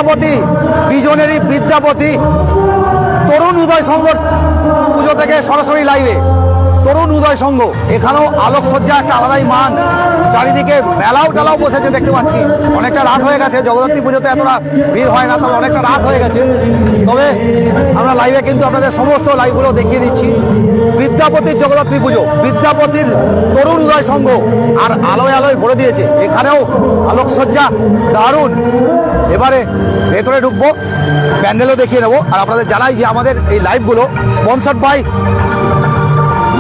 বিদ্যাপতি বিজনেরই বিদ্যাপতি তরুণ উদয় সংঘ পুজো থেকে সরাসরি লাইভে। তরুণ উদয় সংঘ, এখানেও আলোকসজ্জা একটা আলাদাই মান, চারিদিকে মেলাও টেলাও বসেছে দেখতে পাচ্ছি। অনেকটা রাত হয়ে গেছে, জগদ্ধাত্রী পুজোতে এতটা ভিড় হয় না, তবে অনেকটা রাত হয়ে গেছে। তবে আমরা লাইভে কিন্তু আপনাদের সমস্ত লাইভগুলো দেখিয়ে দিচ্ছি। বিদ্যাপতির জগদ্ধাত্রী পুজো, বিদ্যাপতির তরুণ উদয় সংঘ আর আলোয় আলোয় ভরে দিয়েছে। এখানেও আলোকসজ্জা দারুণ। এবারে ভেতরে ঢুকবো, প্যান্ডেলও দেখিয়ে নেবো। আর আপনাদের জানাই যে আমাদের এই লাইভগুলো sponsored by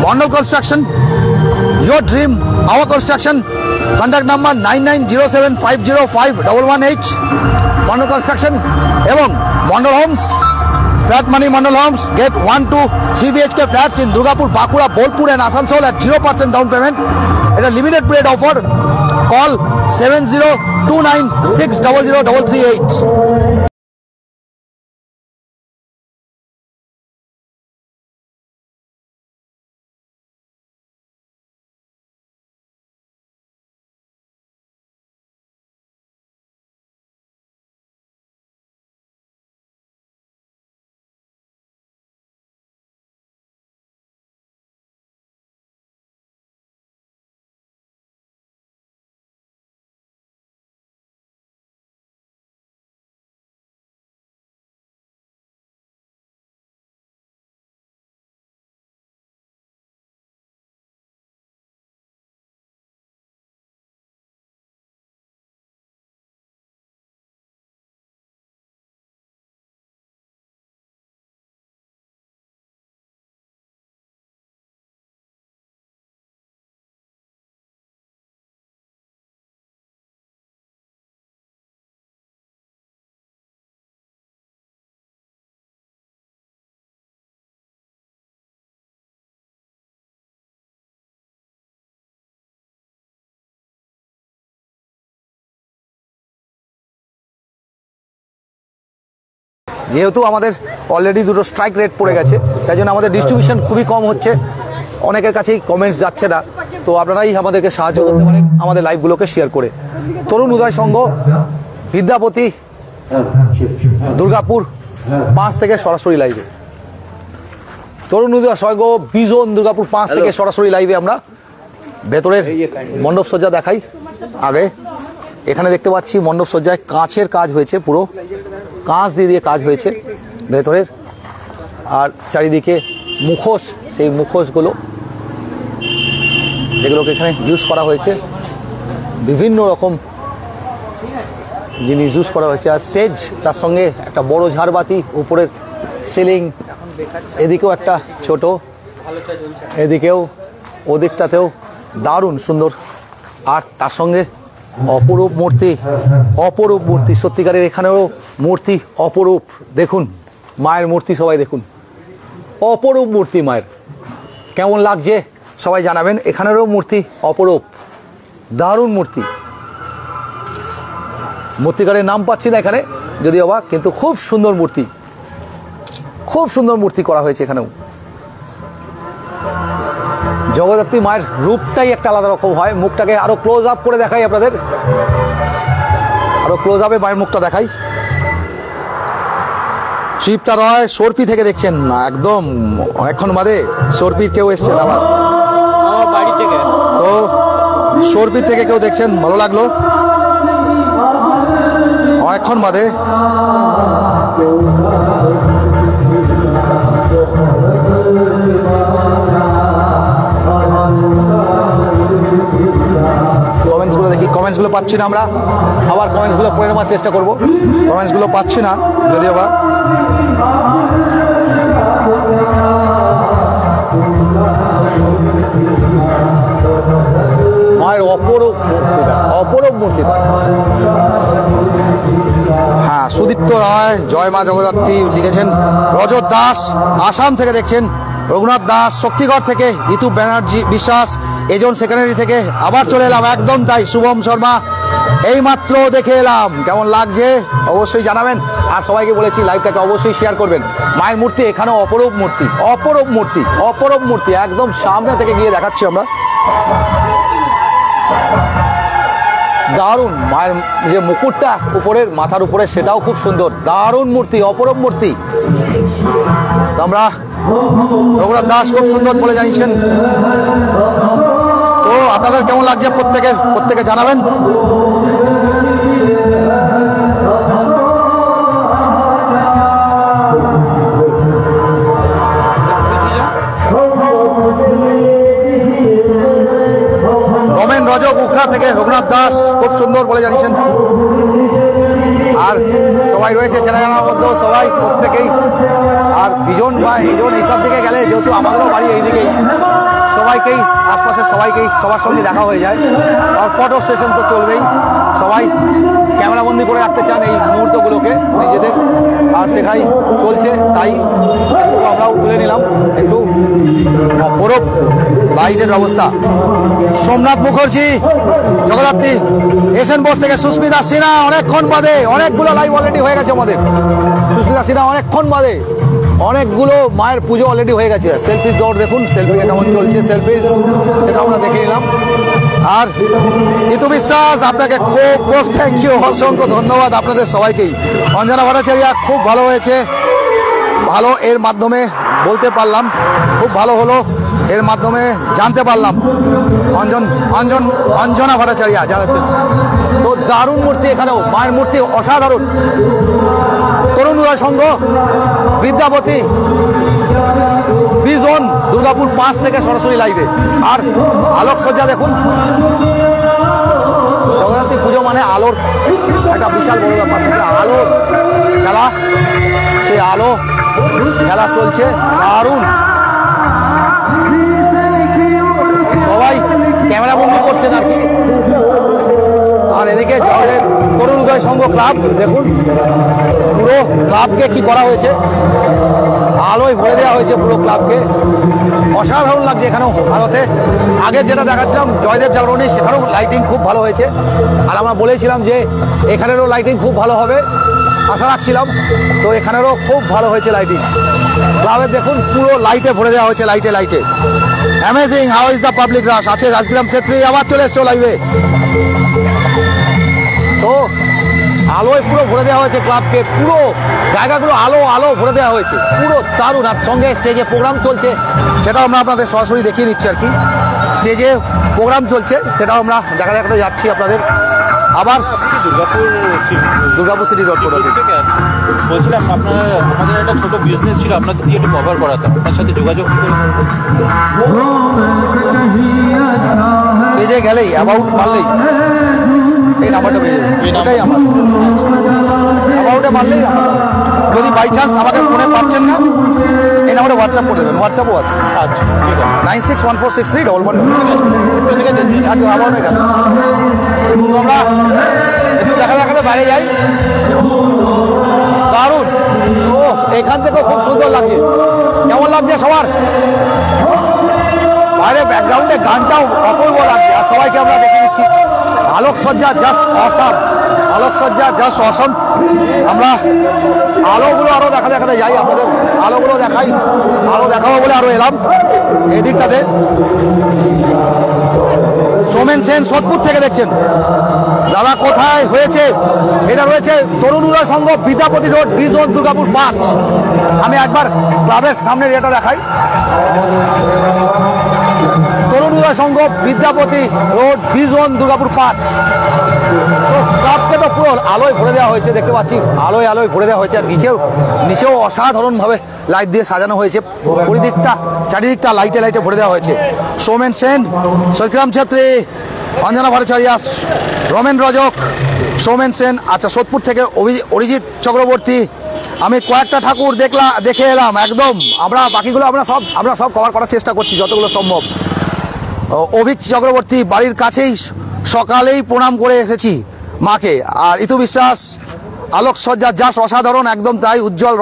Mondal Construction, your dream, our construction. Contact number 9907505118. Mondal Construction এবং Mondal Homes, Flat Money Mondal Homes. Get 1 to 3 BHK flats in Durgapur, Bakura, Bolpur and Asansol at 0% down payment. It's a limited period offer. Call 7029600338. যেহেতু আমাদের already দুটো strike rate পড়ে গেছে, তাই জন্য আমাদের distribution খুবই কম হচ্ছে, অনেকের কাছেই কমেন্টস যাচ্ছে না। তো আপনারাই আমাদেরকে সাহায্য করতে পারেন আমাদের লাইভগুলোকে শেয়ার করে। তরুণ উদয় সংঘ বিদ্যাপতি দুর্গাপুর 5 থেকে সরাসরি লাইভে। তরুণ উদয় সংঘ বিজন দুর্গাপুর 5 থেকে সরাসরি লাইভে। আমরা ভেতরের মণ্ডপ সজ্জা দেখাই আগে। এখানে দেখতে পাচ্ছি মণ্ডপ সজ্জায় কাঁচের কাজ হয়েছে, পুরো কাঁচ দিয়ে কাজ হয়েছে ভেতরের। আর চারিদিকে মুখোশ, সেই মুখোশগুলো যেগুলোকে এখানে ইউজ করা হয়েছে, বিভিন্ন রকম জিনিস ইউজ করা হয়েছে। আর স্টেজ, তার সঙ্গে একটা বড় ঝাড়বাতি, উপরের সিলিং, এদিকেও একটা ছোট, এদিকেও, ওদিকটাতেও দারুণ সুন্দর। আর তার সঙ্গে অপরূপ মূর্তি, অপরূপ মূর্তি সত্যিকারের। এখানেও মূর্তি অপরূপ, দেখুন মায়ের মূর্তি, সবাই দেখুন অপরূপ মূর্তি মায়ের। কেমন লাগছে সবাই জানাবেন। এখানেরও মূর্তি অপরূপ, দারুণ মূর্তি। মূর্তিকারের নাম পাচ্ছি না এখানে যদিও বা, কিন্তু খুব সুন্দর মূর্তি, খুব সুন্দর মূর্তি করা হয়েছে এখানেও। জগদ্ধাত্রী মায়ের রূপটাই একটা আলাদা রকম হয়। মুখটাকে আরো ক্লোজ আপ করে দেখাই আপনাদের, আরো ক্লোজ আপে মায়ের মুখটা দেখাই। শিবতা রয় সর্পি থেকে দেখছেন, একদম অনেকক্ষণ বাদে সর্পির কেউ এসছেন আবার আমার বাড়ি থেকে, তো সর্পির থেকে কেউ দেখছেন, ভালো লাগলো অনেকক্ষণ বাদে। কমেন্টসগুলো দেখি, কমেন্টসগুলো পাচ্ছি না আমরা, আবার কমেন্টসগুলো পড়ে নেওয়ার চেষ্টা করব। কমেন্টসগুলো পাচ্ছি না যদিও বা। মায়ের অপরূপ মূর্তিটা, অপরূপ মূর্তিটা। হ্যাঁ, সুদীপ্ত রায় জয় মা জগদ্ধাত্রী লিখেছেন। রজত দাস আসাম থেকে দেখছেন। রঘুনাথ দাস শক্তিগড় থেকে। ঋতু ব্যানার্জি বিশ্বাস এজন সেকেন্ডারি থেকে। আবার চলে এলাম, একদম তাই। শুভম শর্মা এইমাত্র দেখে এলাম, কেমন লাগছে অবশ্যই জানাবেন। আর সবাইকে বলেছি লাইভটাকে অবশ্যই শেয়ার করবেন। মায়ের মূর্তি এখানেও অপরূপ মূর্তি, অপরূপ মূর্তি, অপরূপ মূর্তি। একদম সামনে থেকে গিয়ে দেখাচ্ছি আমরা। দারুণ। মায়ের যে মুকুটটা উপরের মাথার উপরে সেটাও খুব সুন্দর, দারুণ মূর্তি, অপরূপ মূর্তি। আমরা রঘুনাথ দাস খুব সুন্দর বলে জানিয়েছেন। তো আপনাদের কেমন লাগছে প্রত্যেকে জানাবেন। রমেন রজক উখড়া থেকে রঘুনাথ দাস খুব সুন্দর বলে জানিয়েছেন। আর সবাই রয়েছে চেনা জানার মধ্যেও সবাই প্রত্যেকেই। আর বিজন বা এইজন এইসব দিকে গেলে যেহেতু আমাদেরও বাড়ি এইদিকেই, সবাইকেই আশপাশের সবাইকেই সবার সঙ্গে দেখা হয়ে যায়। আর ফটো সেশন তো চলবেই, সবাই ক্যামেরাবন্দি করে রাখতে চান এই মুহূর্তগুলোকে নিজেদের, আর সেখানেই চলছে। তাই সেগুলো আমরাও তুলে নিলাম। একটু অপরূপ লাইটের অবস্থা। সোমনাথ মুখার্জি জগদ্ধাত্রী, এশিয়ান বোস থেকে সুস্মিতা সিনহা অনেকক্ষণ বাদে, অনেকগুলো লাইভ অলরেডি হয়ে গেছে আমাদের। সুস্মিতা সিনহা অনেকক্ষণ বাদে, অনেকগুলো মায়ের পুজো অলরেডি হয়ে গেছে। সেলফির দৌড় দেখুন, সেলফি কেমন চলছে, সেলফি সেটা আমরা দেখে নিলাম। আর ঋতু বিশ্বাস, আপনাকে খুব খুব থ্যাংক ইউ, অসংখ্য ধন্যবাদ আপনাদের সবাইকেই। অঞ্জনা ভট্টাচার্য খুব ভালো হয়েছে, ভালো এর মাধ্যমে বলতে পারলাম, খুব ভালো হলো এর মাধ্যমে জানতে পারলাম। অঞ্জনা ভট্টাচার্য জানাচ্ছেন তো দারুণ মূর্তি, এখানেও মায়ের মূর্তি অসাধারণ। তরুণ উদয় সংঘ বিদ্যাপতি বিজন দুর্গাপুর 5 থেকে সরাসরি লাইভে। আর আলোকসজ্জা দেখুন, জগদ্ধাত্রী পুজো মানে আলোর একটা বিশাল বড় ব্যাপার থাকে। আলোর খেলা, সে আলো খেলা চলছে দারুণ। সবাই ক্যামেরা বন্ধ করছেন আর কি। আর এদিকে তরুণ উদয় সংঘ ক্লাব দেখুন, পুরো ক্লাবকে কি করা হয়েছে, আলোয় ভরে দেওয়া হয়েছে পুরো ক্লাবকে। অসাধারণ লাগছে এখানেও আলোতে। আগে যেটা দেখাচ্ছিলাম জয়দেব জাগরণী, সেখানেও লাইটিং খুব ভালো হয়েছে। আর আমরা বলেছিলাম যে এখানেরও লাইটিং খুব ভালো হবে, আশা রাখছিলাম। তো এখানেরও খুব ভালো হয়েছে লাইটিং। ক্লাবের দেখুন পুরো লাইটে ভরে দেওয়া হয়েছে, লাইটে। Amazing, how is the public rush. আছে রাজগ্রাম ক্ষেত্রে আবার চলে এসছো লাইভে। তো আলোয় পুরো ভরে দেওয়া হয়েছে ক্লাবকে, পুরো জায়গাগুলো আলো ভরে দেওয়া হয়েছে, পুরো দারুণ। আর সঙ্গে স্টেজে প্রোগ্রাম চলছে, সেটাও আমরা আপনাদের সরাসরি দেখিয়ে নিচ্ছি আর কি। স্টেজে প্রোগ্রাম চলছে, সেটাও আমরা দেখাতে যাচ্ছি আপনাদের। আবার দুর্গাপুর সিটি রোড বলছিলাম, আমাদের একটা ছোট বিজনেস ছিল, আপনাকে দিয়ে একটু কভার করাতাম, আপনার সাথে যোগাযোগ পেজে গেলেই অ্যাবাউট মারলেই এই নাম্বারটা পেয়ে যাবে। এটাই আমার অ্যাবাউটে মারলেই যদি বাই চান্স আমাকে ফোনে পাচ্ছেন না, এই নাম্বারে হোয়াটসঅ্যাপ করে দেবেন, হোয়াটসঅ্যাপও আছে। আচ্ছা, ঠিক আছে। 96146311 ঠিক আছে। অ্যাবাউটে গেল আমরা একটু দেখাতে বাইরে যাই। দারুণ, ও এখান থেকেও খুব সুন্দর লাগছে। কেমন লাগছে সবার? বাইরে ব্যাকগ্রাউন্ডে গানটাও অপূর্ব লাগছে। আর সবাইকে আমরা দেখে নিচ্ছি। আলোকসজ্জা জাস্ট অসাম, আলোকসজ্জা জাস্ট অসাম। আমরা আলোগুলো আরো দেখাতে যাই, আপনাদের আলোগুলো দেখাই। আলো দেখাবো বলে আরো এলাম এদিকটাতে। সোমেন সেন সোদপুর থেকে দেখছেন। দাদা কোথায় হয়েছে? এটা রয়েছে তরুণ উদয় সংঘ বিদ্যাপতি রোড, বিজন দুর্গাপুর 5। আমি একবার ক্লাবের সামনের এটা দেখাই। তরুণ উদয় সংঘ বিদ্যাপতি রোড, বিজন দুর্গাপুর 5। তো ক্লাবকে তো পুরো আলোয় ভরে দেওয়া হয়েছে, দেখতে পাচ্ছি আলোয় ভরে দেওয়া হয়েছে। আর নিচেও অসাধারণভাবে লাইট দিয়ে সাজানো হয়েছে, চারিদিকটা লাইটে ভরে দেওয়া হয়েছে। সৌমেন সেন, সৈকরাম ছেত্রী, অঞ্জনা ভট্টাচার্য, রমেন রজক, সৌমেন সেন। আচ্ছা, সোদপুর থেকে অরিজিৎ চক্রবর্তী। আমি কয়েকটা ঠাকুর দেখে এলাম একদম। বাকিগুলো আমরা সব কভার করার চেষ্টা করছি যতগুলো সম্ভব। অভিক চক্রবর্তী, বাড়ির কাছেই সকালেই প্রণাম করে এসেছি মাকে। আর ঋতু বিশ্বাস, আলোকসজ্জা জাস্ট অসাধারণ, একদম তাই। উজ্জ্বল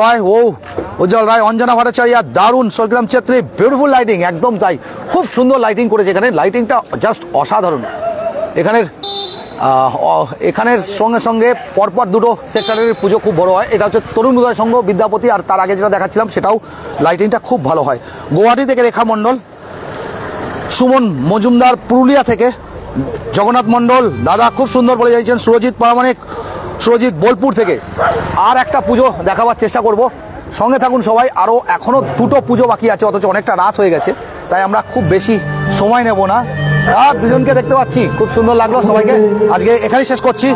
রায়, অঞ্জনা ভট্টাচার্য, দারুণ। সৈকরাম ছেত্রী, বিউটিফুল লাইটিং, একদম তাই। খুব সুন্দর লাইটিং করেছে এখানে, লাইটিংটা জাস্ট অসাধারণ। এখানের সঙ্গে পরপর দুটো সেক্টরের পুজো খুব বড় হয়। এটা হচ্ছে তরুণ উদয় সংঘ বিদ্যাপতি, আর তার আগে যেটা দেখাচ্ছিলাম সেটাও লাইটিংটা খুব ভালো হয়। গুয়াহাটি থেকে রেখা মণ্ডল, সুমন মজুমদার পুরুলিয়া থেকে, জগন্নাথ মণ্ডল দাদা খুব সুন্দর বলে যাচ্ছেন, সুরজিৎ প্রামাণিক, সুরজিৎ বোলপুর থেকে। আর একটা পুজো দেখাবার চেষ্টা করব, সঙ্গে থাকুন সবাই। আরও এখনও দুটো পুজো বাকি আছে, অথচ অনেকটা রাত হয়ে গেছে, তাই আমরা খুব বেশি সময় নেব না। আর দুজনকে দেখতে পাচ্ছি, খুব সুন্দর লাগলো সবাইকে। আজকে এখানেই শেষ করছি।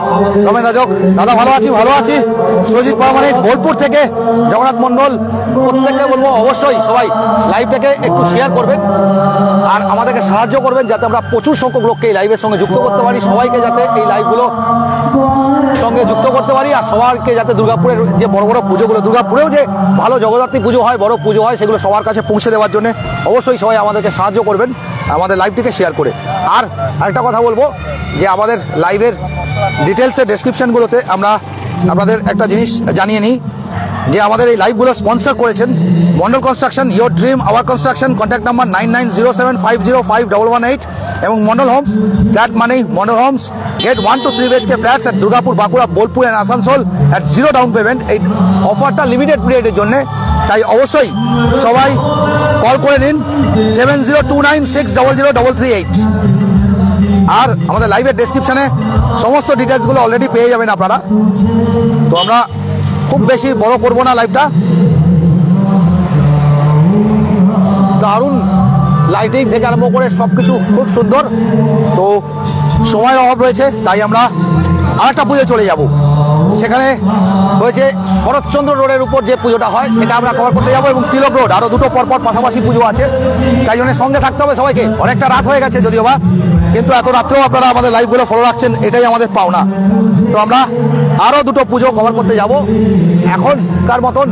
রমেন রাজক দাদা ভালো আছি। সুরজিৎ প্রামাণিক বোলপুর থেকে, জগন্নাথ মণ্ডল, প্রত্যেককে বলবো অবশ্যই সবাই লাইভটাকে একটু শেয়ার করবেন আর আমাদেরকে সাহায্য করবেন, যাতে আমরা প্রচুর সংখ্যক লোককে এই লাইভের সঙ্গে যুক্ত করতে পারি, সবাইকে যাতে এই লাইভগুলো সঙ্গে যুক্ত করতে পারি, আর সবাইকে যাতে দুর্গাপুরের যে বড় বড় পুজোগুলো, দুর্গাপুরেও যে ভালো জগদ্ধাত্রী পুজো হয়, বড় পুজো হয়, সেগুলো সবার কাছে পৌঁছে দেওয়ার জন্য অবশ্যই সবাই আমাদেরকে সাহায্য করবেন আমাদের লাইভটিকে শেয়ার করে। আর আরেকটা কথা বলবো যে আমাদের লাইভের ডিটেলসের ডেসক্রিপশনগুলোতে আমরা আপনাদের একটা জিনিস জানিয়ে নিই যে আমাদের এই লাইভগুলো স্পন্সর করেছেন Mondal construction, your dream our construction, contact number 9907505188, এবং মন্ডল হোমস, ফ্ল্যাট মানি Mondal homes, get 1 to 3 BHK flats at Durgapur, Bankura, Bolpur and Asansol at 0 down payment. এই অফারটা লিমিটেড পিরিয়ডের জন্য, তাই অবশ্যই সবাই কল করে নিন 7029600338। আর আমাদের লাইভের ডেসক্রিপশনে সমস্ত ডিটেলসগুলো অলরেডি পেয়ে যাবেন আপনারা। তো আমরা খুব বেশি বড় করব না লাইভটা। দারুণ লাইটিং থেকে আরম্ভ করে সব কিছু খুব সুন্দর। তো সময়ের অভাব রয়েছে, তাই আমরা আরেকটা পুজো চলে যাব। সেখানে হয়েছে শরৎচন্দ্র রোডের উপর যে পুজোটা হয়, সেটা আমরা কভার করতে যাবো, এবং তিলক রোড, আরও দুটো পরপর পাশাপাশি পুজো আছে, তাই জন্য সঙ্গে থাকতে হবে সবাইকে। অনেকটা রাত হয়ে গেছে যদিও বা, কিন্তু এত রাত্রেও আপনারা আমাদের লাইভগুলো ফলো রাখছেন, এটাই আমাদের পাওনা। তো আমরা আরও দুটো পুজো কভার করতে যাব। এখনকার মতন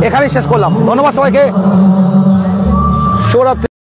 এখানেই শেষ করলাম। ধন্যবাদ সবাইকে। শুভরাত্রি।